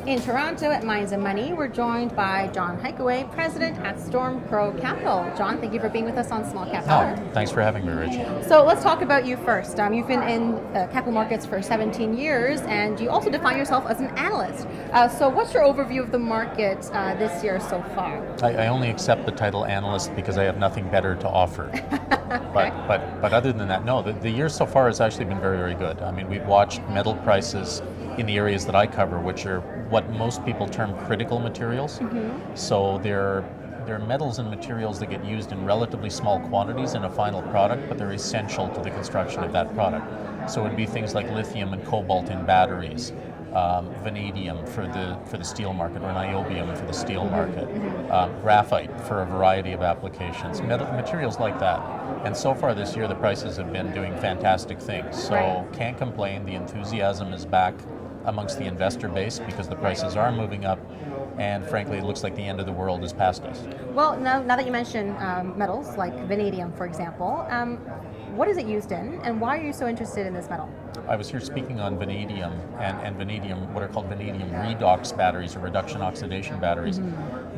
In Toronto at Minds and Money, we're joined by Jon Hykawy, President at Stormcrow Capital. Jon, thank you for being with us on SmallCapPower. Oh, thanks for having me, Rachel. So let's talk about you first. You've been in capital markets for 17 years, and you also define yourself as an analyst. So what's your overview of the market this year so far? I only accept the title analyst because I have nothing better to offer. But other than that, no, the year so far has actually been very, very good. I mean, we've watched metal prices in the areas that I cover, which are what most people term critical materials. Mm-hmm. So they're metals and materials that get used in relatively small quantities in a final product, but they're essential to the construction of that product. So it would be things like lithium and cobalt in batteries, vanadium for the steel market, or niobium for the steel market, graphite for a variety of applications, materials like that. And so far this year, the prices have been doing fantastic things. So can't complain. The enthusiasm is back amongst the investor base because the prices are moving up, and frankly, it looks like the end of the world is past us. Well, now that you mention metals like vanadium, for example, what is it used in, and why are you so interested in this metal? I was here speaking on vanadium and vanadium, what are called vanadium redox batteries or reduction oxidation batteries,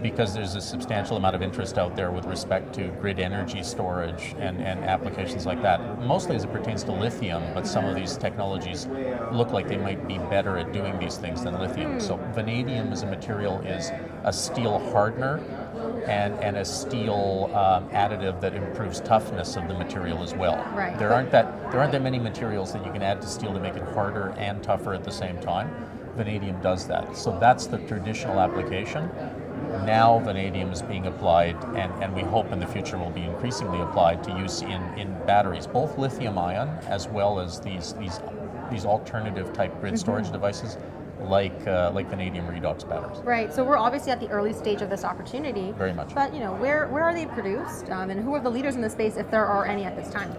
because there's a substantial amount of interest out there with respect to grid energy storage and applications like that, mostly as it pertains to lithium, but some of these technologies look like they might be better at doing these things than lithium. So vanadium as a material is a steel hardener and a steel additive that improves toughness of the material as well. Right. There aren't that many materials that you can add to steel to make it harder and tougher at the same time. Vanadium does that. So that's the traditional application. Now vanadium is being applied, and we hope in the future will be increasingly applied to use in batteries, both lithium ion as well as these alternative type grid storage devices like vanadium redox batteries. Right. So we're obviously at the early stage of this opportunity. Very much. But where are they produced, and who are the leaders in the space, if there are any at this time?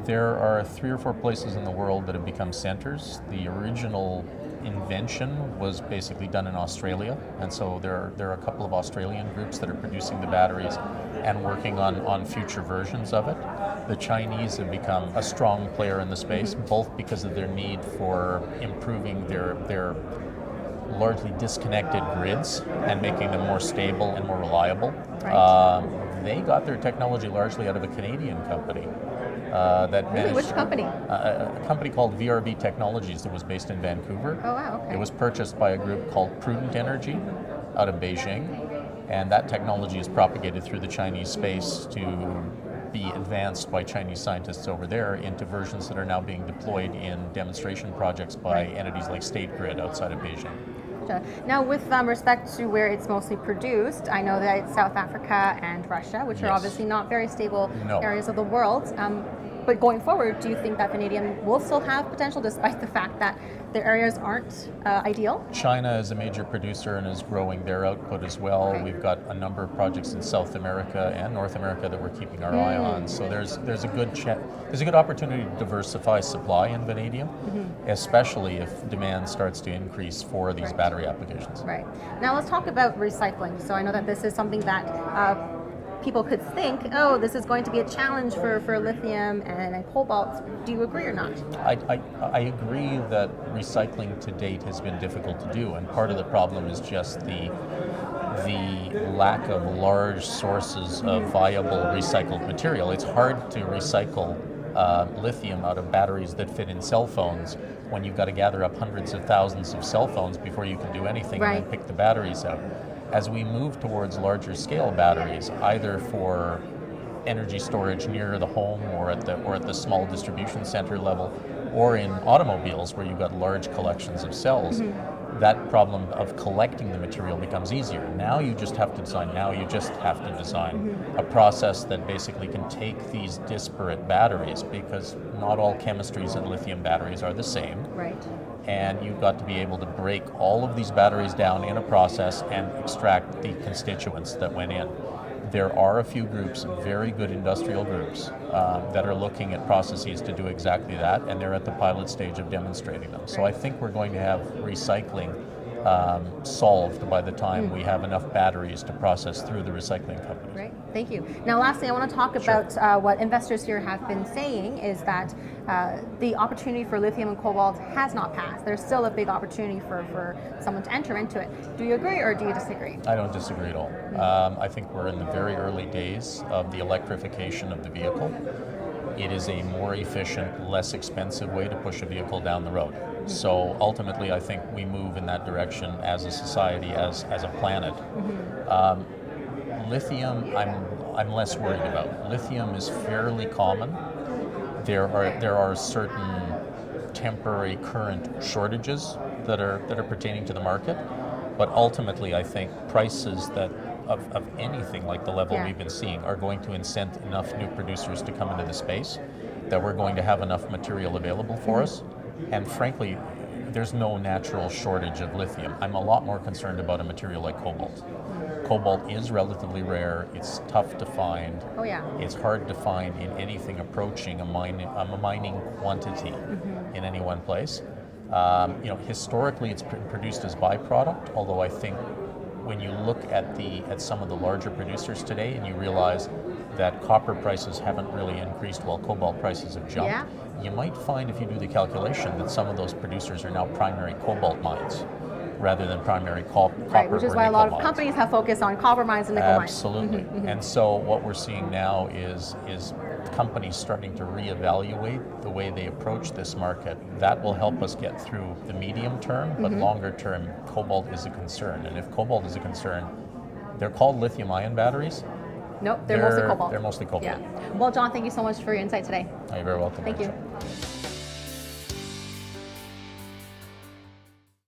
There are 3 or 4 places in the world that have become centers. The original invention was basically done in Australia, and so there are a couple of Australian groups that are producing the batteries and working on future versions of it. The Chinese have become a strong player in the space, both because of their need for improving their largely disconnected grids and making them more stable and more reliable. Right. They got their technology largely out of a Canadian company. Really? Which company? A company called VRV Technologies that was based in Vancouver. Oh, wow, okay. It was purchased by a group called Prudent Energy out of Beijing, and that technology is propagated through the Chinese space to be advanced by Chinese scientists over there into versions that are now being deployed in demonstration projects by entities like State Grid outside of Beijing. Now, with respect to where it's mostly produced, I know that it's South Africa and Russia, which are obviously not very stable areas of the world. But going forward, do you think that vanadium will still have potential despite the fact that their areas aren't ideal? China is a major producer and is growing their output as well. Right. We've got a number of projects in South America and North America that we're keeping our eye on. So there's a good opportunity to diversify supply in vanadium, especially if demand starts to increase for these battery applications. Right. Now let's talk about recycling. So I know that this is something that people could think, oh, this is going to be a challenge for lithium and cobalt. Do you agree or not? I agree that recycling to date has been difficult to do, and part of the problem is just the lack of large sources of viable recycled material. It's hard to recycle lithium out of batteries that fit in cell phones when you've got to gather up hundreds of thousands of cell phones before you can do anything and then pick the batteries out. As we move towards larger scale batteries, either for energy storage near the home or at the small distribution center level, or in automobiles where you've got large collections of cells, that problem of collecting the material becomes easier. Now you just have to design a process that basically can take these disparate batteries, because not all chemistries in lithium batteries are the same. Right. And you've got to be able to break all of these batteries down in a process and extract the constituents that went in. There are a few groups, very good industrial groups, that are looking at processes to do exactly that, and they're at the pilot stage of demonstrating them. So I think we're going to have recycling solved by the time we have enough batteries to process through the recycling companies. Great, thank you. Now, lastly, I want to talk about what investors here have been saying is that the opportunity for lithium and cobalt has not passed. There's still a big opportunity for someone to enter into it. Do you agree or do you disagree? I don't disagree at all. I think we're in the very early days of the electrification of the vehicle. It is a more efficient, less expensive way to push a vehicle down the road. So ultimately, I think we move in that direction as a society, as a planet. Lithium, I'm less worried about. Lithium is fairly common. There are certain temporary current shortages that are pertaining to the market, but ultimately, I think prices that of anything like the level we've been seeing are going to incent enough new producers to come into the space that we're going to have enough material available for us. And frankly, there's no natural shortage of lithium. I'm a lot more concerned about a material like cobalt. Cobalt is relatively rare. It's tough to find. Oh yeah. It's hard to find in anything approaching a mining quantity in any one place. Historically, it's produced as byproduct. Although I think when you look at some of the larger producers today, and you realize that copper prices haven't really increased while cobalt prices have jumped, you might find, if you do the calculation, that some of those producers are now primary cobalt mines rather than primary copper. Right, which is why a lot of mines. companies have focused on copper mines and nickel mines. Absolutely. And so what we're seeing now is companies starting to reevaluate the way they approach this market. That will help us get through the medium term, but longer term, cobalt is a concern. And if cobalt is a concern, they're called lithium-ion batteries. Nope, they're mostly cobalt. They're mostly cobalt. Yeah. Well, Jon, thank you so much for your insight today. You're very welcome. Thank you.